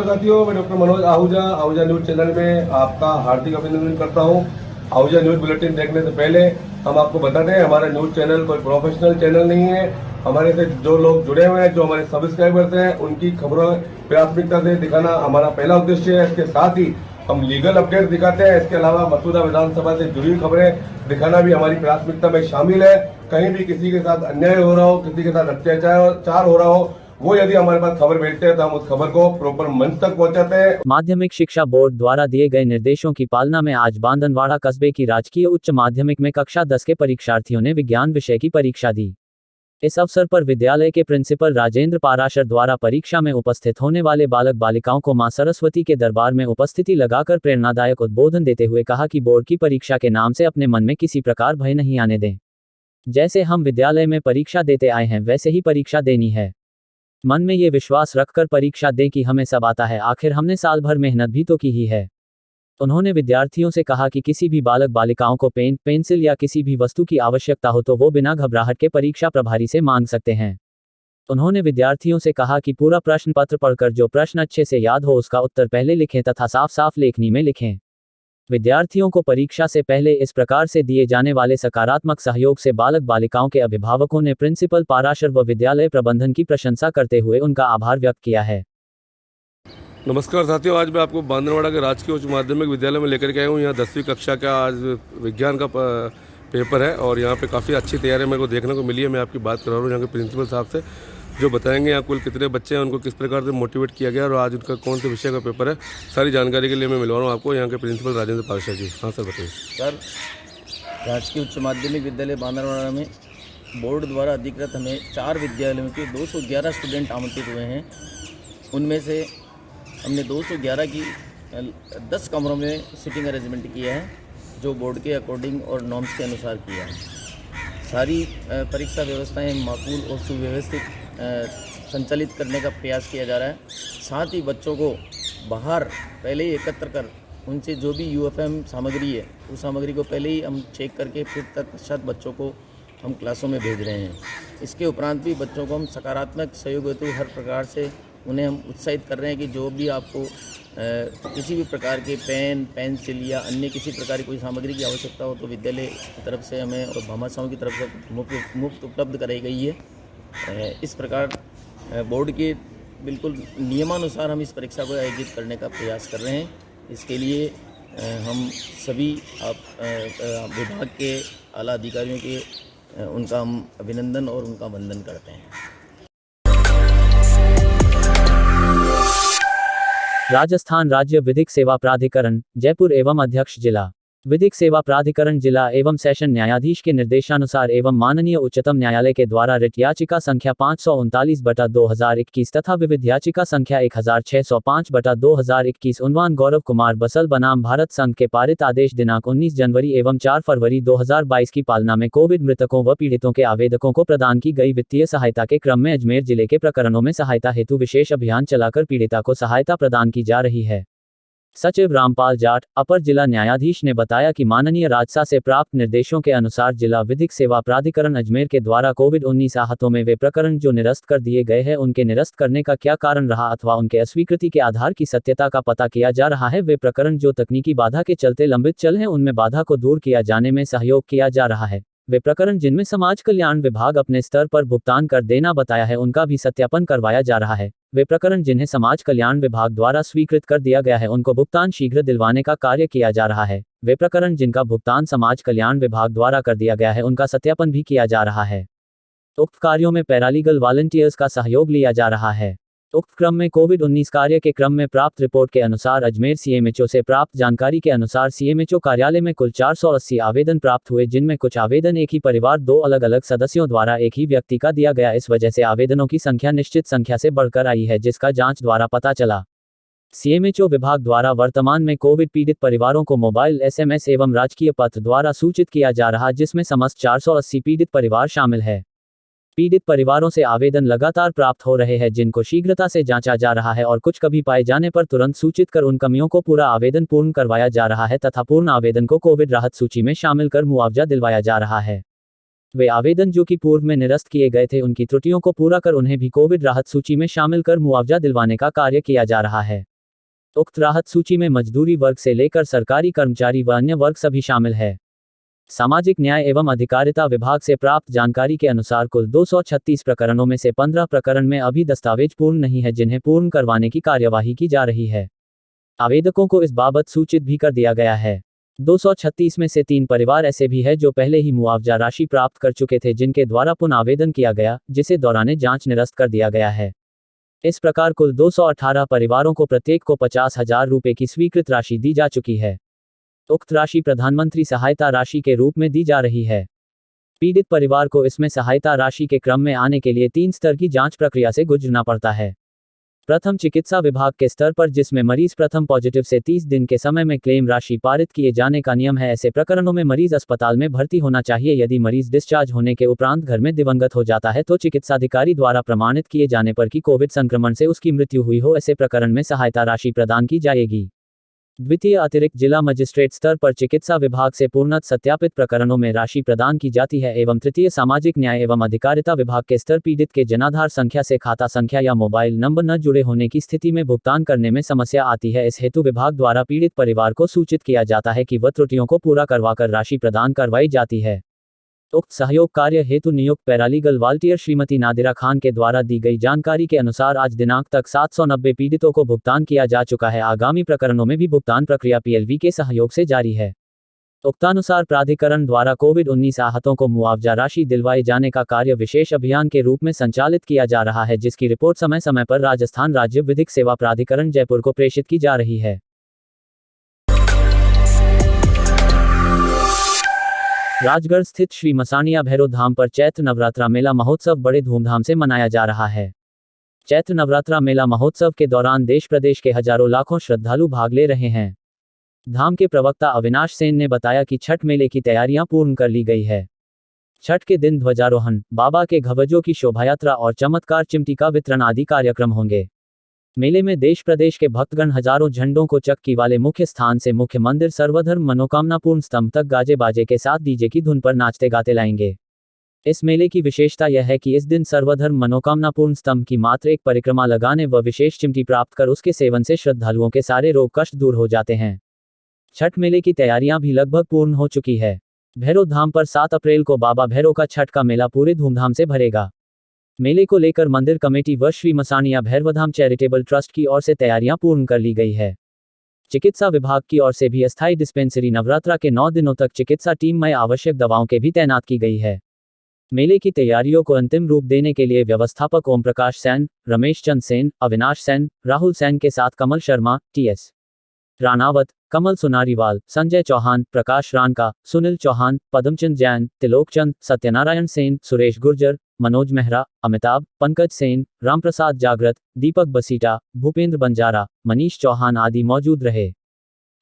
साथियों, मैं doctor Manoj Ahuja Ahuja news channel में आपका हार्दिक अभिनंदन करता हूं। आहूजा न्यूज बुलेटिन देखने से पहले हम आपको बता दें, हमारा न्यूज चैनल कोई प्रोफेशनल चैनल नहीं है। हमारे से जो लोग जुड़े हुए हैं, जो हमारे सब्सक्राइबर्स हैं, उनकी खबरों प्राथमिकता से दिखाना हमारा पहला उद्देश्य है। इसके साथ ही हम लीगल अपडेट दिखाते हैं। इसके अलावा मसूदा विधानसभा से जुड़ी खबरें दिखाना भी हमारी प्राथमिकता में शामिल है। कहीं भी किसी के साथ अन्याय हो रहा हो, किसी के साथ अत्याचार हो रहा हो, वो यदि हमारे पास खबर भेजते हैं तो हम उस खबर को प्रॉपर मंच तक पहुंचाते हैं। माध्यमिक शिक्षा बोर्ड द्वारा दिए गए निर्देशों की पालना में आज बांदनवाड़ा कस्बे की राजकीय उच्च माध्यमिक में कक्षा 10 के परीक्षार्थियों ने विज्ञान विषय की परीक्षा दी। इस अवसर पर विद्यालय के प्रिंसिपल राजेंद्र पाराशर द्वारा परीक्षा में उपस्थित होने वाले बालक बालिकाओं को मां सरस्वती के दरबार में उपस्थिति लगाकर प्रेरणादायक उद्बोधन देते हुए कहा कि बोर्ड की परीक्षा के नाम से अपने मन में किसी प्रकार भय नहीं आने दें। जैसे हम विद्यालय में परीक्षा देते आए हैं, वैसे ही परीक्षा देनी है। मन में ये विश्वास रखकर परीक्षा दें कि हमें सब आता है, आखिर हमने साल भर मेहनत भी तो की ही है। उन्होंने विद्यार्थियों से कहा कि किसी भी बालक बालिकाओं को पेन, पेंसिल या किसी भी वस्तु की आवश्यकता हो तो वो बिना घबराहट के परीक्षा प्रभारी से मांग सकते हैं। उन्होंने विद्यार्थियों से कहा कि पूरा प्रश्न पत्र पढ़कर जो प्रश्न अच्छे से याद हो उसका उत्तर पहले लिखें तथा साफ साफ लेखनी में लिखें। विद्यार्थियों को परीक्षा से पहले इस प्रकार से दिए जाने वाले सकारात्मक सहयोग से बालक बालिकाओं के अभिभावकों ने प्रिंसिपल पाराशर व विद्यालय प्रबंधन की प्रशंसा करते हुए उनका आभार व्यक्त किया है। नमस्कार साथियों, आज मैं आपको बांदनवाड़ा के राजकीय उच्च माध्यमिक विद्यालय में लेकर के आया हूँ। यहाँ 10वीं कक्षा का आज विज्ञान का पेपर है और यहाँ पे काफ़ी अच्छी तैयारी मेरे को देखने को मिली है। मैं आपकी बात कर रहा हूँ यहाँ के प्रिंसिपल साहब से, जो बताएंगे यहाँ कुल कितने बच्चे हैं, उनको किस प्रकार से मोटिवेट किया गया और आज उनका कौन से विषय का पेपर है। सारी जानकारी के लिए मैं मिलवा रहा हूँ आपको यहाँ के प्रिंसिपल राजेंद्र पाराशर जी। हाँ सर, बताइए। सर, राजकीय उच्च माध्यमिक विद्यालय बांदनवाड़ा में बोर्ड द्वारा अधिकृत हमें 4 विद्यालयों के 211 स्टूडेंट आमंत्रित हुए हैं। उनमें से हमने 211 की 10 कमरों में सिटिंग अरेंजमेंट किया है, जो बोर्ड के अकॉर्डिंग और नॉर्म्स के अनुसार किया है। सारी परीक्षा व्यवस्थाएं माकूल और सुव्यवस्थित संचालित करने का प्रयास किया जा रहा है। साथ ही बच्चों को बाहर पहले ही एकत्र कर उनसे जो भी यूएफएम सामग्री है, उस सामग्री को पहले ही हम चेक करके फिर तत्पश्चात बच्चों को हम क्लासों में भेज रहे हैं। इसके उपरांत भी बच्चों को हम सकारात्मक सहयोग हेतु हर प्रकार से उन्हें हम उत्साहित कर रहे हैं कि जो भी आपको किसी भी प्रकार के पेन, पेंसिल या अन्य किसी प्रकार की कोई सामग्री की आवश्यकता हो तो विद्यालय की तरफ से हमें और भामाशाहों की तरफ से मुफ्त उपलब्ध कराई गई है। इस प्रकार बोर्ड के बिल्कुल नियमानुसार हम इस परीक्षा को आयोजित करने का प्रयास कर रहे हैं। इसके लिए हम सभी विभाग के आला अधिकारियों के उनका हम अभिनंदन और उनका वंदन करते हैं। राजस्थान राज्य विधिक सेवा प्राधिकरण जयपुर एवं अध्यक्ष जिला विधिक सेवा प्राधिकरण जिला एवं सेशन न्यायाधीश के निर्देशानुसार एवं माननीय उच्चतम न्यायालय के द्वारा रिट याचिका संख्या 539/2021 तथा विविध याचिका संख्या 1605/2021 उन्वान गौरव कुमार बसल बनाम भारत संघ के पारित आदेश दिनांक 19 जनवरी एवं 4 फरवरी 2022 की पालना में कोविड मृतकों व पीड़ितों के आवेदकों को प्रदान की गई वित्तीय सहायता के क्रम में अजमेर जिले के प्रकरणों में सहायता हेतु विशेष अभियान चलाकर पीड़िता को सहायता प्रदान की जा रही है। सचिव रामपाल जाट, अपर जिला न्यायाधीश ने बताया कि माननीय राजसा से प्राप्त निर्देशों के अनुसार जिला विधिक सेवा प्राधिकरण अजमेर के द्वारा कोविड-19 आहतों में वे प्रकरण जो निरस्त कर दिए गए हैं उनके निरस्त करने का क्या कारण रहा अथवा उनके अस्वीकृति के आधार की सत्यता का पता किया जा रहा है। वे प्रकरण जो तकनीकी बाधा के चलते लंबित चल हैं उनमें बाधा को दूर किया जाने में सहयोग किया जा रहा है। वे प्रकरण जिनमें समाज कल्याण विभाग अपने स्तर पर भुगतान कर देना बताया है उनका भी सत्यापन करवाया जा रहा है। वे प्रकरण जिन्हें समाज कल्याण विभाग द्वारा स्वीकृत कर दिया गया है उनको भुगतान शीघ्र दिलवाने का कार्य किया जा रहा है। वे प्रकरण जिनका भुगतान समाज कल्याण विभाग द्वारा कर दिया गया है उनका सत्यापन भी किया जा रहा है। उक्त कार्यों में पैरालीगल वॉलंटियर्स का सहयोग लिया जा रहा है। उक्त क्रम में कोविड-19 कार्य के क्रम में प्राप्त रिपोर्ट के अनुसार अजमेर सीएमएचओ से प्राप्त जानकारी के अनुसार सीएमएचओ कार्यालय में कुल 480 आवेदन प्राप्त हुए, जिनमें कुछ आवेदन एक ही परिवार 2 अलग अलग सदस्यों द्वारा एक ही व्यक्ति का दिया गया। इस वजह से आवेदनों की संख्या निश्चित संख्या से बढ़कर आई है, जिसका जांच द्वारा पता चला। सीएमएचओ विभाग द्वारा वर्तमान में कोविड पीड़ित परिवारों को मोबाइल, एसएमएस एवं राजकीय पत्र द्वारा सूचित किया जा रहा, जिसमें समस्त 480 पीड़ित परिवार शामिल है। पीड़ित परिवारों से आवेदन लगातार प्राप्त हो रहे हैं, जिनको शीघ्रता से जांचा जा रहा है और कुछ कभी पाए जाने पर तुरंत सूचित कर उन कमियों को पूरा आवेदन पूर्ण करवाया जा रहा है तथा पूर्ण आवेदन को कोविड राहत सूची में शामिल कर मुआवजा दिलवाया जा रहा है। वे आवेदन जो कि पूर्व में निरस्त किए गए थे उनकी त्रुटियों को पूरा कर उन्हें भी कोविड राहत सूची में शामिल कर मुआवजा दिलवाने का कार्य किया जा रहा है। उक्त राहत सूची में मजदूरी वर्ग से लेकर सरकारी कर्मचारी व अन्य वर्ग सभी शामिल है। सामाजिक न्याय एवं अधिकारिता विभाग से प्राप्त जानकारी के अनुसार कुल 236 प्रकरणों में से 15 प्रकरण में अभी दस्तावेज पूर्ण नहीं है, जिन्हें पूर्ण करवाने की कार्यवाही की जा रही है। आवेदकों को इस बाबत सूचित भी कर दिया गया है। 236 में से 3 परिवार ऐसे भी है जो पहले ही मुआवजा राशि प्राप्त कर चुके थे, जिनके द्वारा पुनः आवेदन किया गया, जिसे दौरान जांच निरस्त कर दिया गया है। इस प्रकार कुल 218 परिवारों को प्रत्येक को 50,000 रुपये की स्वीकृत राशि दी जा चुकी है। उक्त राशि प्रधानमंत्री सहायता राशि के रूप में दी जा रही है। पीड़ित परिवार को इसमें सहायता राशि के क्रम में आने के लिए 3 स्तर की जांच प्रक्रिया से गुजरना पड़ता है। प्रथम चिकित्सा विभाग के स्तर पर, जिसमें मरीज प्रथम पॉजिटिव से 30 दिन के समय में क्लेम राशि पारित किए जाने का नियम है। ऐसे प्रकरणों में मरीज अस्पताल में भर्ती होना चाहिए। यदि मरीज डिस्चार्ज होने के उपरांत घर में दिवंगत हो जाता है तो चिकित्साधिकारी द्वारा प्रमाणित किए जाने पर कि कोविड संक्रमण से उसकी मृत्यु हुई हो, ऐसे प्रकरण में सहायता राशि प्रदान की जाएगी। द्वितीय अतिरिक्त जिला मजिस्ट्रेट स्तर पर चिकित्सा विभाग से पूर्णत सत्यापित प्रकरणों में राशि प्रदान की जाती है। एवं तृतीय सामाजिक न्याय एवं अधिकारिता विभाग के स्तर पीड़ित के जनाधार संख्या से खाता संख्या या मोबाइल नंबर न जुड़े होने की स्थिति में भुगतान करने में समस्या आती है। इस हेतु विभाग द्वारा पीड़ित परिवार को सूचित किया जाता है कि वह त्रुटियों को पूरा करवाकर राशि प्रदान करवाई जाती है। उक्त सहयोग कार्य हेतु नियुक्त पैरालीगल वॉलंटियर श्रीमती नादिरा खान के द्वारा दी गई जानकारी के अनुसार आज दिनांक तक 790 पीड़ितों को भुगतान किया जा चुका है। आगामी प्रकरणों में भी भुगतान प्रक्रिया पीएलवी के सहयोग से जारी है। उक्तानुसार प्राधिकरण द्वारा कोविड-19 आहतों को मुआवजा राशि दिलवाए जाने का कार्य विशेष अभियान के रूप में संचालित किया जा रहा है, जिसकी रिपोर्ट समय समय पर राजस्थान राज्य विधिक सेवा प्राधिकरण जयपुर को प्रेषित की जा रही है। राजगढ़ स्थित श्री मसाणिया भैरव धाम पर चैत्र नवरात्रा मेला महोत्सव बड़े धूमधाम से मनाया जा रहा है। चैत्र नवरात्रा मेला महोत्सव के दौरान देश प्रदेश के हजारों लाखों श्रद्धालु भाग ले रहे हैं। धाम के प्रवक्ता अविनाश सेन ने बताया कि छठ मेले की तैयारियां पूर्ण कर ली गई है। छठ के दिन ध्वजारोहण, बाबा के ध्वजों की शोभायात्रा और चमत्कार चिमटी का वितरण आदि कार्यक्रम होंगे। मेले में देश प्रदेश के भक्तगण हजारों झंडों को चक्की वाले मुख्य स्थान से मुख्य मंदिर सर्वधर्म मनोकामना पूर्ण स्तंभ तक गाजे बाजे के साथ डीजे की धुन पर नाचते गाते लाएंगे। इस मेले की विशेषता यह है कि इस दिन सर्वधर्म मनोकामना पूर्ण स्तंभ की मात्र एक परिक्रमा लगाने व विशेष चिमटी प्राप्त कर उसके सेवन से श्रद्धालुओं के सारे रोग कष्ट दूर हो जाते हैं। छठ मेले की तैयारियां भी लगभग पूर्ण हो चुकी है। भैरव धाम पर 7 अप्रैल को बाबा भैरव का छठ का मेला पूरे धूमधाम से भरेगा। मेले को लेकर मंदिर कमेटी व श्री मसाणिया भैरवधाम चैरिटेबल ट्रस्ट की ओर से तैयारियां पूर्ण कर ली गई है। चिकित्सा विभाग की ओर से भी अस्थायी डिस्पेंसरी नवरात्रा के 9 दिनों तक चिकित्सा टीम में आवश्यक दवाओं के भी तैनात की गई है। मेले की तैयारियों को अंतिम रूप देने के लिए व्यवस्थापक ओम प्रकाश सेन, रमेश चंद सेन, अविनाश सेन, राहुल सेन के साथ कमल शर्मा, टीएस राणावत, कमल सुनारीवाल, संजय चौहान, प्रकाश रानका, सुनील चौहान, पद्मचंद जैन, तिलोकचंद, सत्यनारायण सेन, सुरेश गुर्जर, मनोज मेहरा, अमिताभ, पंकज सेन, रामप्रसाद जागृत, दीपक बसीटा, भूपेंद्र बंजारा, मनीष चौहान आदि मौजूद रहे।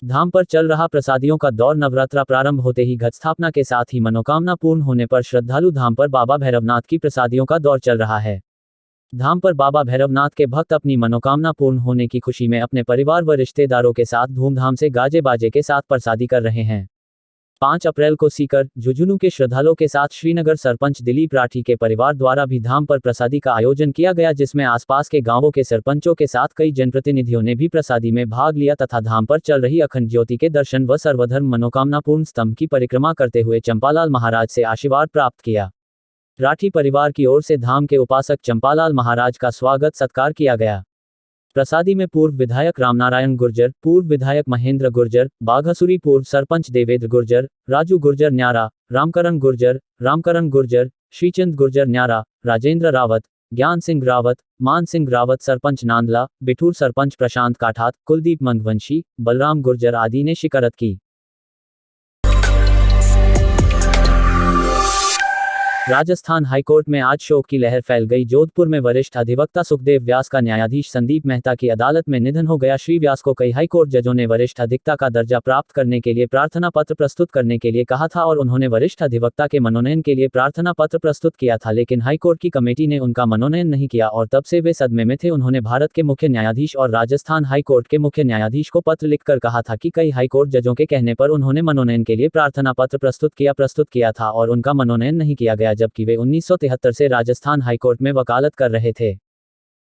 धाम पर चल रहा प्रसादियों का दौर नवरात्रा प्रारंभ होते ही घट स्थापना के साथ ही मनोकामना पूर्ण होने पर श्रद्धालु धाम पर बाबा भैरवनाथ की प्रसादियों का दौर चल रहा है। धाम पर बाबा भैरवनाथ के भक्त अपनी मनोकामना पूर्ण होने की खुशी में अपने परिवार व रिश्तेदारों के साथ धूमधाम से गाजे बाजे के साथ प्रसादी कर रहे हैं। 5 अप्रैल को सीकर, झुंझुनू के श्रद्धालुओं के साथ श्रीनगर सरपंच दिलीप राठी के परिवार द्वारा भी धाम पर प्रसादी का आयोजन किया गया, जिसमें आसपास के गांवों के सरपंचों के साथ कई जनप्रतिनिधियों ने भी प्रसादी में भाग लिया तथा धाम पर चल रही अखंड ज्योति के दर्शन व सर्वधर्म मनोकामना पूर्ण स्तंभ की परिक्रमा करते हुए चंपालाल महाराज से आशीर्वाद प्राप्त किया। राठी परिवार की ओर से धाम के उपासक चंपालाल महाराज का स्वागत सत्कार किया गया। प्रसादी में पूर्व विधायक रामनारायण गुर्जर, पूर्व विधायक महेंद्र गुर्जर, बाघासुरी पूर्व सरपंच देवेंद्र गुर्जर, राजू गुर्जर न्यारा, रामकरण गुर्जर, श्रीचंद गुर्जर न्यारा, राजेंद्र रावत, ज्ञान सिंह रावत, मान सिंह रावत सरपंच नांदला, बिठूर सरपंच प्रशांत काठात, कुलदीप मंगवंशी, बलराम गुर्जर आदि ने शिरकत की। राजस्थान हाईकोर्ट में आज शोक की लहर फैल गई। जोधपुर में वरिष्ठ अधिवक्ता सुखदेव व्यास का न्यायाधीश संदीप मेहता की अदालत में निधन हो गया। श्री व्यास को कई हाईकोर्ट जजों ने वरिष्ठ अधिवक्ता का दर्जा प्राप्त करने के लिए प्रार्थना पत्र प्रस्तुत करने के लिए कहा था और उन्होंने वरिष्ठ अधिवक्ता के मनोनयन के लिए प्रार्थना पत्र प्रस्तुत किया था, लेकिन हाईकोर्ट की कमेटी ने उनका मनोनयन नहीं किया और तब से वे सदमे में थे। उन्होंने भारत के मुख्य न्यायाधीश और राजस्थान हाईकोर्ट के मुख्य न्यायाधीश को पत्र लिखकर कहा था कि कई हाईकोर्ट जजों के कहने पर उन्होंने मनोनयन के लिए प्रार्थना पत्र प्रस्तुत किया था और उनका मनोनयन नहीं किया गया, जबकि वे 1973 से राजस्थान हाईकोर्ट में वकालत कर रहे थे।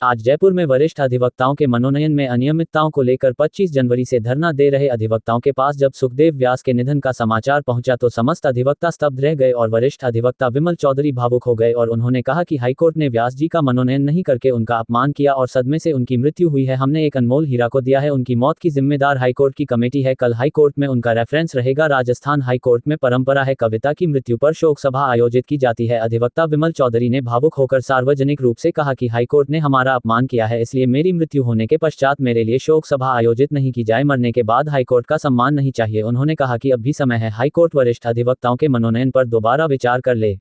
आज जयपुर में वरिष्ठ अधिवक्ताओं के मनोनयन में अनियमितताओं को लेकर 25 जनवरी से धरना दे रहे अधिवक्ताओं के पास जब सुखदेव व्यास के निधन का समाचार पहुंचा तो समस्त अधिवक्ता स्तब्ध रह गए और वरिष्ठ अधिवक्ता विमल चौधरी भावुक हो गए और उन्होंने कहा कि हाईकोर्ट ने व्यास जी का मनोनयन नहीं करके उनका अपमान किया और सदमे से उनकी मृत्यु हुई है। हमने एक अनमोल हीरा को दिया है, उनकी मौत की जिम्मेदार हाईकोर्ट की कमेटी है। कल हाईकोर्ट में उनका रेफरेंस रहेगा। राजस्थान हाईकोर्ट में परंपरा है कविता की मृत्यु पर शोक सभा आयोजित की जाती है। अधिवक्ता विमल चौधरी ने भावुक होकर सार्वजनिक रूप से कहा कि हाईकोर्ट ने हमारा अपमान किया है, इसलिए मेरी मृत्यु होने के पश्चात मेरे लिए शोक सभा आयोजित नहीं की जाए। मरने के बाद हाईकोर्ट का सम्मान नहीं चाहिए। उन्होंने कहा कि अब भी समय है, हाईकोर्ट वरिष्ठ अधिवक्ताओं के मनोनयन पर दोबारा विचार कर ले।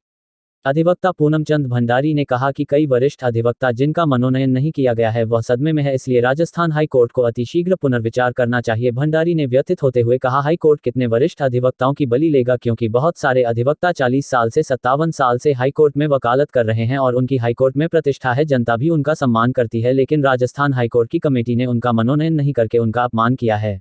अधिवक्ता पूनम चंद भंडारी ने कहा कि कई वरिष्ठ अधिवक्ता जिनका मनोनयन नहीं किया गया है वह सदमे में है, इसलिए राजस्थान हाईकोर्ट को अतिशीघ्र पुनर्विचार करना चाहिए। भंडारी ने व्यथित होते हुए कहा, हाईकोर्ट कितने वरिष्ठ अधिवक्ताओं की बलि लेगा, क्योंकि बहुत सारे अधिवक्ता 40 साल से 57 साल से हाईकोर्ट में वकालत कर रहे हैं और उनकी हाईकोर्ट में प्रतिष्ठा है, जनता भी उनका सम्मान करती है, लेकिन राजस्थान हाईकोर्ट की कमेटी ने उनका मनोनयन नहीं करके उनका अपमान किया है।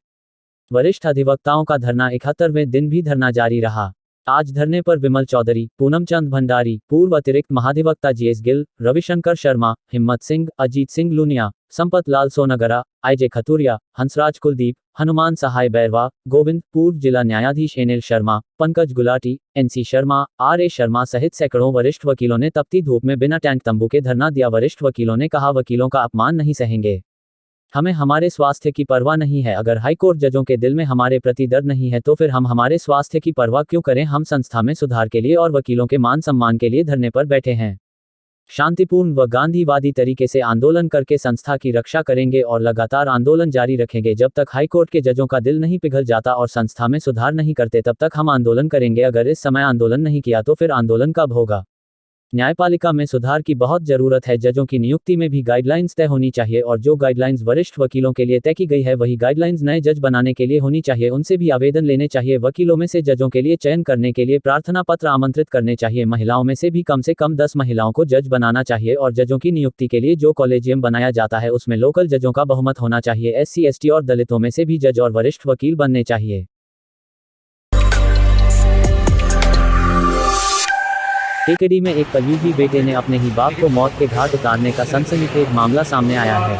वरिष्ठ अधिवक्ताओं का धरना 71वें दिन भी धरना जारी रहा। आज धरने पर विमल चौधरी, पूनम चंद भंडारी, पूर्व अतिरिक्त महाधिवक्ता जीएस गिल, रविशंकर शर्मा, हिम्मत सिंह, अजीत सिंह लूनिया, संपत लाल सोनगरा, आईजे खतुरिया, हंसराज कुलदीप, हनुमान सहाय बैरवा, गोविंद, पूर्व जिला न्यायाधीश एनिल Sharma, Pankaj Gulati, NC Sharma, R A Sharma सहित सैकड़ों वरिष्ठ वकीलों ने तपती धूप में बिना टेंट तंबू के धरना दिया। वरिष्ठ वकीलों ने कहा, वकीलों का अपमान नहीं सहेंगे, हमें हमारे स्वास्थ्य की परवाह नहीं है। अगर हाईकोर्ट जजों के दिल में हमारे प्रति दर्द नहीं है तो फिर हम हमारे स्वास्थ्य की परवाह क्यों करें। हम संस्था में सुधार के लिए और वकीलों के मान सम्मान के लिए धरने पर बैठे हैं। शांतिपूर्ण व गांधीवादी तरीके से आंदोलन करके संस्था की रक्षा करेंगे और लगातार आंदोलन जारी रखेंगे जब तक हाईकोर्ट के जजों का दिल नहीं पिघल जाता और संस्था में सुधार नहीं करते, तब तक हम आंदोलन करेंगे। अगर इस समय आंदोलन नहीं किया तो फिर आंदोलन कब होगा। न्यायपालिका में सुधार की बहुत जरूरत है। जजों की नियुक्ति में भी गाइडलाइंस तय होनी चाहिए और जो गाइडलाइंस वरिष्ठ वकीलों के लिए तय की गई है वही गाइडलाइंस नए जज बनाने के लिए होनी चाहिए। उनसे भी आवेदन लेने चाहिए। वकीलों में से जजों के लिए चयन करने के लिए प्रार्थना पत्र आमंत्रित करने चाहिए। महिलाओं में से भी कम से कम 10 महिलाओं को जज बनाना चाहिए और जजों की नियुक्ति के लिए जो कॉलेजियम बनाया जाता है उसमें लोकल जजों का बहुमत होना चाहिए। SC ST और दलितों में से भी जज और वरिष्ठ वकील बनने चाहिए। केकेडी में एक कलयुगी बेटे ने अपने ही बाप को मौत के घाट उतारने का सनसनीखेज मामला सामने आया है।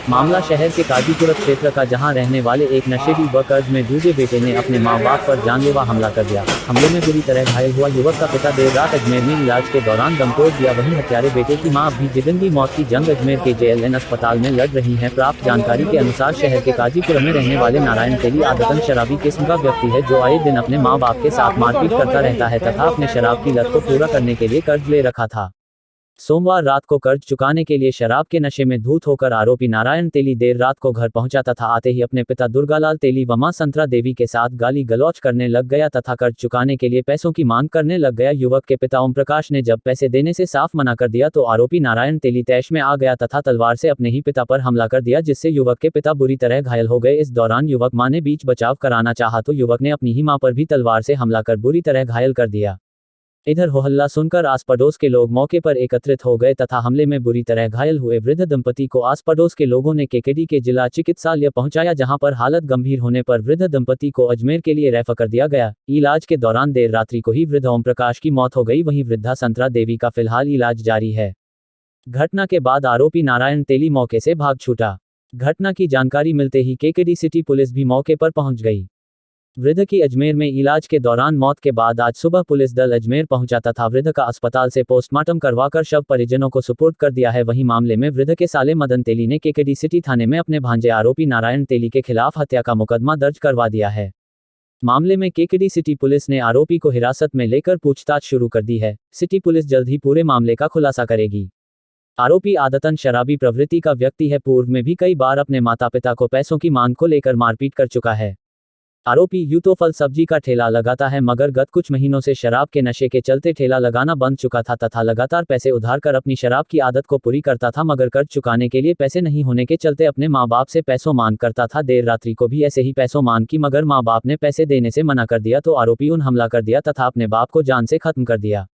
मामला शहर के काजीपुर क्षेत्र का, जहां रहने वाले एक नशेड़ी व कर्ज में डूबे बेटे ने अपने मां बाप पर जानलेवा हमला कर दिया। हमले में बुरी तरह घायल हुआ युवक का पिता देर रात अजमेर में इलाज के दौरान दम तोड़ दिया। वहीं हत्यारे बेटे की मां अब भी जिंदगी मौत की जंग अजमेर के JLN अस्पताल में लड़ रही हैं। प्राप्त जानकारी के अनुसार शहर के काजीपुर में रहने वाले नारायण तेली आदतन शराबी किस्म का व्यक्ति है जो आए दिन अपने माँ बाप के साथ मारपीट करता रहता है तथा अपने शराब की लत को पूरा करने के लिए कर्ज ले रखा था। सोमवार रात को कर्ज चुकाने के लिए शराब के नशे में धूत होकर आरोपी नारायण तेली देर रात को घर पहुंचा तथा आते ही अपने पिता दुर्गालाल तेली व मां संतरा देवी के साथ गाली गलौच करने लग गया तथा कर्ज चुकाने के लिए पैसों की मांग करने लग गया। युवक के पिता ओम प्रकाश ने जब पैसे देने से साफ मना कर दिया तो आरोपी नारायण तेली तैश में आ गया तथा तलवार से अपने ही पिता पर हमला कर दिया, जिससे युवक के पिता बुरी तरह घायल हो गए। इस दौरान युवक मां ने बीच बचाव कराना चाहा तो युवक ने अपनी ही मां पर भी तलवार से हमला कर बुरी तरह घायल कर दिया। इधर हो हल्ला सुनकर आस पड़ोस के लोग मौके पर एकत्रित हो गए तथा हमले में बुरी तरह घायल हुए वृद्ध दंपति को आस पड़ोस के लोगों ने केकेडी के जिला चिकित्सालय पहुंचाया, जहां पर हालत गंभीर होने पर वृद्ध दंपति को अजमेर के लिए रेफर कर दिया गया। इलाज के दौरान देर रात्रि को ही वृद्ध ओम प्रकाश की मौत हो गई। वहीं वृद्धा संतरा देवी का फिलहाल इलाज जारी है। घटना के बाद आरोपी नारायण तेली मौके से भाग छूटा। घटना की जानकारी मिलते ही केकेडी सिटी पुलिस भी मौके पर पहुंच गई। वृद्ध की अजमेर में इलाज के दौरान मौत के बाद आज सुबह पुलिस दल अजमेर पहुंचा तथा वृद्ध का अस्पताल से पोस्टमार्टम करवाकर शव परिजनों को सुपुर्द कर दिया है। वहीं मामले में वृद्ध के साले मदन तेली ने केकेडी सिटी थाने में अपने भांजे आरोपी नारायण तेली के खिलाफ हत्या का मुकदमा दर्ज करवा दिया है। मामले में केकेडी सिटी पुलिस ने आरोपी को हिरासत में लेकर पूछताछ शुरू कर दी है। सिटी पुलिस जल्द ही पूरे मामले का खुलासा करेगी। आरोपी आदतन शराबी प्रवृत्ति का व्यक्ति है। पूर्व में भी कई बार अपने माता पिता को पैसों की मांग को लेकर मारपीट कर चुका है। आरोपी यूं तो फल सब्जी का ठेला लगाता है, मगर गत कुछ महीनों से शराब के नशे के चलते ठेला लगाना बंद चुका था तथा लगातार पैसे उधार कर अपनी शराब की आदत को पूरी करता था, मगर कर्ज चुकाने के लिए पैसे नहीं होने के चलते अपने माँ बाप से पैसों मांग करता था। देर रात्रि को भी ऐसे ही पैसों मांग की, मगर माँ बाप ने पैसे देने से मना कर दिया तो आरोपी उन हमला कर दिया तथा अपने बाप को जान से खत्म कर दिया।